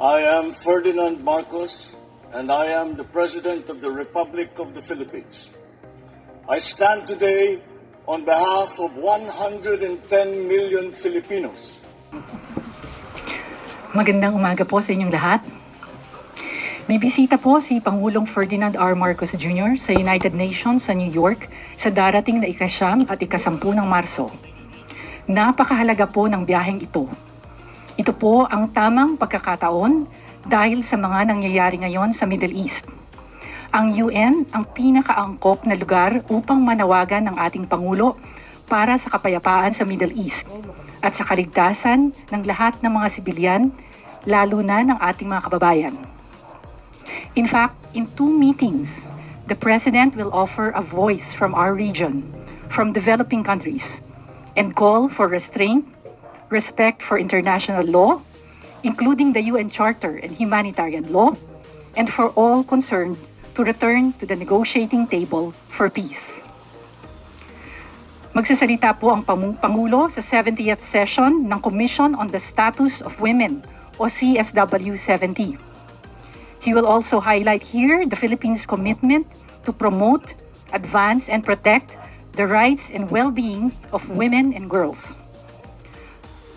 I am Ferdinand Marcos, and I am the President of the Republic of the Philippines. I stand today on behalf of 110 million Filipinos. Magandang umaga po sa inyong lahat. May bisita po si Pangulong Ferdinand R. Marcos Jr. sa United Nations sa New York sa darating na ika-9 at ika-10 ng Marso. Napakahalaga po ng biyaheng ito. Ito po ang tamang pagkakataon dahil sa mga nangyayari ngayon sa Middle East. Ang UN ang pinakaangkop na lugar upang manawagan ng ating Pangulo para sa kapayapaan sa Middle East at sa kaligtasan ng lahat ng mga sibilyan, lalo na ng ating mga kababayan. In fact, in 2 meetings, the President will offer a voice from our region, from developing countries, and call for restraint, respect for international law, including the UN Charter and humanitarian law, and for all concerned to return to the negotiating table for peace. Magsasalita po ang Pangulo sa 70th session ng Commission on the Status of Women o CSW70. He will also highlight here the Philippines' commitment to promote, advance, and protect the rights and well-being of women and girls.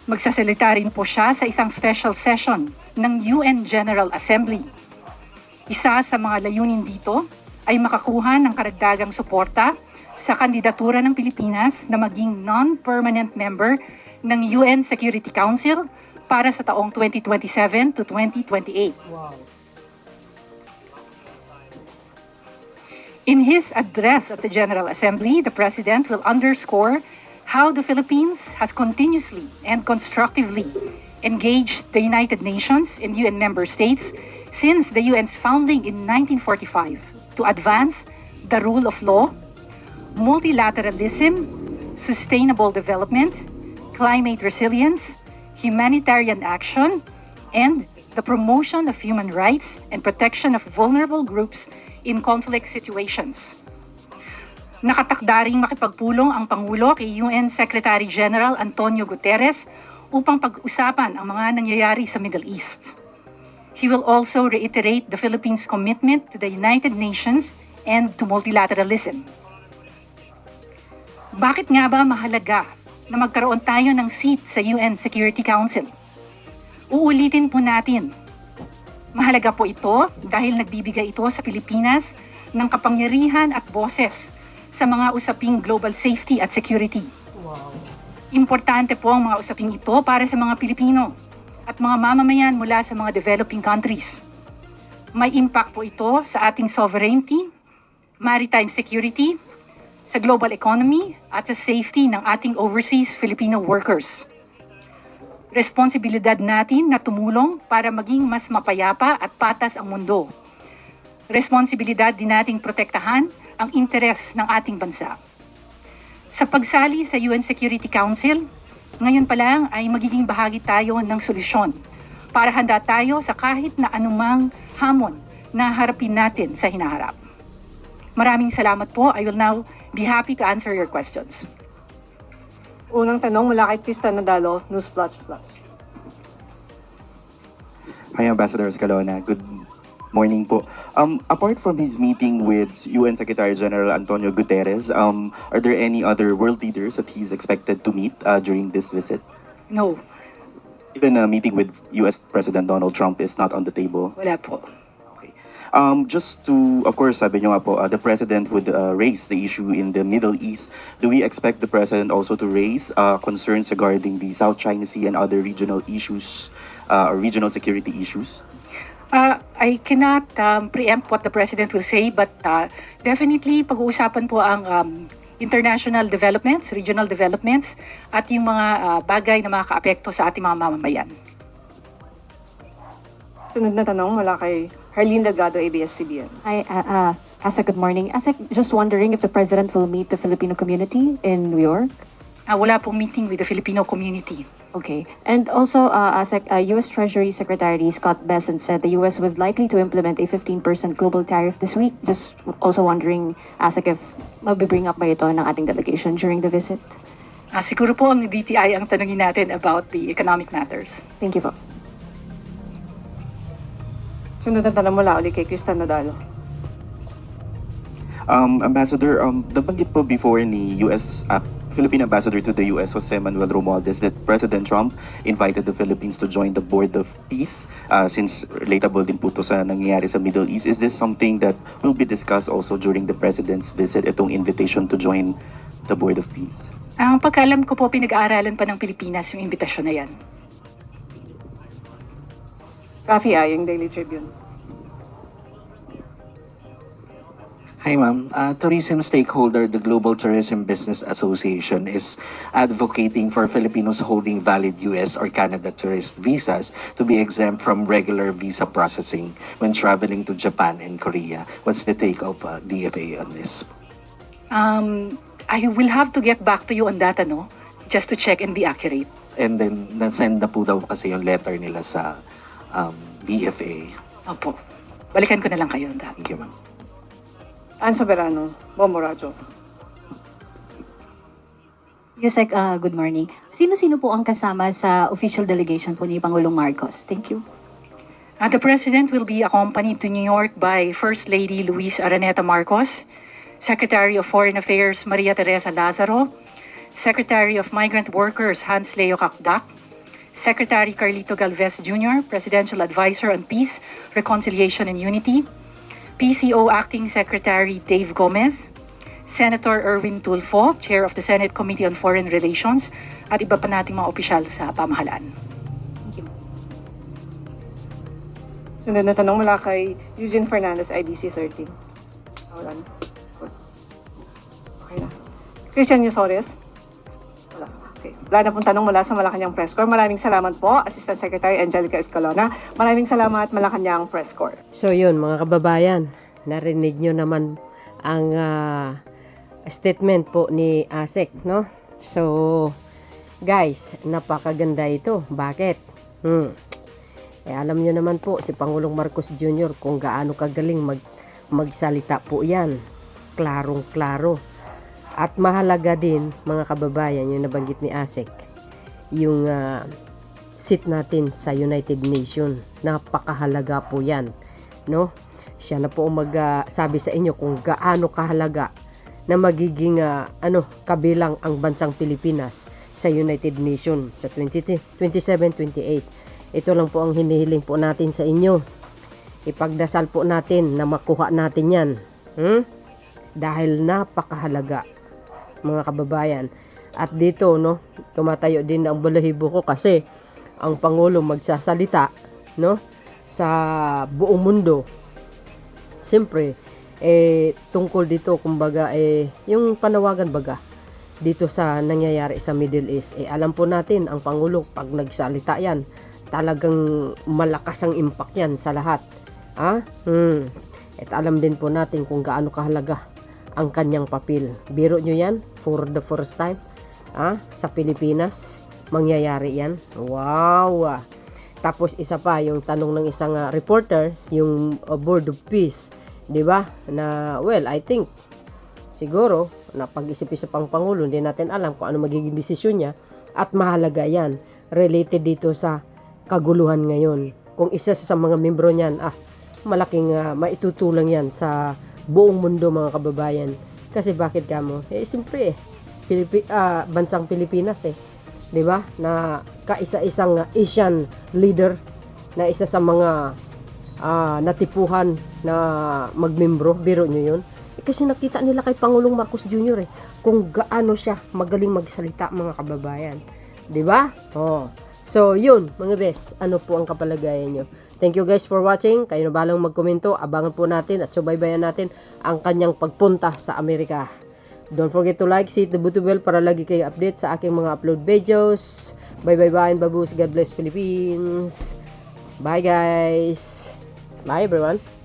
Magsasalita rin po siya sa isang special session ng UN General Assembly. Isa sa mga layunin dito ay makakuha ng karagdagang suporta sa kandidatura ng Pilipinas na maging non-permanent member ng UN Security Council para sa taong 2027 to 2028. Wow. In his address at the General Assembly, the President will underscore how the Philippines has continuously and constructively engaged the United Nations and UN member states since the UN's founding in 1945 to advance the rule of law, multilateralism, sustainable development, climate resilience, humanitarian action, and the promotion of human rights and protection of vulnerable groups in conflict situations. Nakatakda ring makipagpulong ang Pangulo kay UN Secretary General Antonio Guterres upang pag-usapan ang mga nangyayari sa Middle East. He will also reiterate the Philippines' commitment to the United Nations and to multilateralism. Bakit nga ba mahalaga na magkaroon tayo ng seat sa UN Security Council? Uulitin po natin. Mahalaga po ito dahil nagbibigay ito sa Pilipinas ng kapangyarihan at boses sa mga usaping global safety at security. Wow. Importante po ang mga usaping ito para sa mga Pilipino at mga mamamayan mula sa mga developing countries. May impact po ito sa ating sovereignty, maritime security, sa global economy at sa safety ng ating overseas Filipino workers. Responsibilidad natin na tumulong para maging mas mapayapa at patas ang mundo. Responsibilidad din nating protektahan ang interes ng ating bansa. Sa pagsali sa UN Security Council, ngayon pa lang ay magiging bahagi tayo ng solusyon para handa tayo sa kahit na anumang hamon na harapin natin sa hinaharap. Maraming salamat po. I will now be happy to answer your questions. Unang tanong mula kay Tristan Nadalo, News Plus Plus. Hi, Ambassador Escalona. Good morning po. Apart from his meeting with UN Secretary General Antonio Guterres, are there any other world leaders that he's expected to meet during this visit? No, Even a meeting with US President Donald Trump is not on the table. wala po. Okay. Just to, of course, sabi nyo nga po, the President would raise the issue in the Middle East. Do we expect the President also to raise concerns regarding the South China Sea and other regional issues, or regional security issues? I cannot preempt what the President will say, but definitely pag-uusapan po ang international developments, regional developments, at yung mga bagay na makakaapekto sa ating mga mamamayan. Sunod na tanong mula kay Harleen Delgado, ABS-CBN. Hi, Asek, good morning. Asek, just wondering if the President will meet the Filipino community in New York? Wala pong meeting with the Filipino community. Okay. And also, Asek, U.S. Treasury Secretary Scott Bessent said the U.S. was likely to implement a 15% global tariff this week. Just also wondering, Asek, if mabibring up ba ito ng ating delegation during the visit? Siguro po ang DTI ang tanungin natin about the economic matters. Thank you po. Sunod na tanong mula ulit kay Krista Nadalo. Ambassador, nabanggit po before ni Philippine Ambassador to the US, Jose Manuel Romualdez, that President Trump invited the Philippines to join the Board of Peace since relatable din po to sa nangyayari sa Middle East. Is this something that will be discussed also during the President's visit, itong invitation to join the Board of Peace? Ang pagkaalam ko po, pinag-aaralan pa ng Pilipinas yung imbitasyon na yan. Rafi Ayeng, Daily Tribune. Hi ma'am, tourism stakeholder, the Global Tourism Business Association is advocating for Filipinos holding valid US or Canada tourist visas to be exempt from regular visa processing when traveling to Japan and Korea. What's the take of DFA on this? I will have to get back to you on that, just to check and be accurate. And then, nasend na po daw kasi yung letter nila sa DFA. Opo. Balikan ko na lang kayo on that. Thank you ma'am. Ann Soberano, Bombo Radyo. Yusek, good morning. Sino-sino po ang kasama sa official delegation po ni Pangulong Marcos? Thank you. The President will be accompanied to New York by First Lady Luis Araneta Marcos, Secretary of Foreign Affairs Maria Teresa Lazaro, Secretary of Migrant Workers Hans Leo Kakdak, Secretary Carlito Galvez Jr., Presidential Advisor on Peace, Reconciliation and Unity, PCO Acting Secretary Dave Gomez, Senator Erwin Tulfo, Chair of the Senate Committee on Foreign Relations, at iba pa nating mga opisyal sa pamahalaan. Sunod na tanong mula kay Eugene Fernandez, IBC 13. Wala na. Okay na. Christian Yusores. Wala. Okay. Wala na pong tanong mula sa Malacanang Press Corps. Maraming salamat po, Assistant Secretary Angelica Escalona. Maraming salamat, Malacanang Press Corps. So yun mga kababayan, narinig nyo naman ang statement po ni ASEC, no? So guys, napakaganda ito. Bakit? Alam nyo naman po si Pangulong Marcos Jr. kung gaano kagaling magsalita po yan. Klarong-klaro. At mahalaga din mga kababayan, yung nabanggit ni ASEC, yung seat natin sa United Nations. Napakahalaga po yan, no? Siya na po magsabi sa inyo kung gaano kahalaga na magiging kabilang ang bansang Pilipinas sa United Nations sa 27-28. Ito lang po ang hinihiling po natin sa inyo. Ipagdasal po natin na makuha natin yan. Dahil napakahalaga mga kababayan. At dito, no, tumatayo din ang balahibo ko kasi ang Pangulo magsasalita, no, sa buong mundo. Siyempre, tungkol dito, kumbaga, yung panawagan baga, dito sa nangyayari sa Middle East. Alam po natin, ang Pangulo, pag nagsalita yan, talagang malakas ang impact yan sa lahat. At alam din po natin kung gaano kahalaga ang kanyang papel. Biro nyo yan, for the first time, sa Pilipinas, mangyayari yan. Wow! Tapos isa pa, yung tanong ng isang reporter, yung Board of Peace, di ba? Na, well, I think, siguro, na pag-isip-isip ang Pangulo, hindi natin alam kung ano magiging desisyon niya, at mahalaga yan, related dito sa kaguluhan ngayon. Kung isa sa mga membro niyan, malaking maitutulang yan sa buong mundo mga kababayan. Kasi bakit kamo? Siyempre bansang Pilipinas 'di ba? Na kaisa-isang Asian leader na isa sa mga natipuhan na magmembro, biro nyo yun. Kasi nakita nila kay Pangulong Marcos Jr. Kung gaano siya magaling magsalita mga kababayan. 'Di ba? So, yun, mga best, ano po ang kapalagayan nyo. Thank you guys for watching. Kayo na balang magkomento. Abangan po natin at subaybayan natin ang kanyang pagpunta sa Amerika. Don't forget to like, hit the bell para lagi kayo update sa aking mga upload videos. Bye, babus. God bless Philippines. Bye guys. Bye everyone.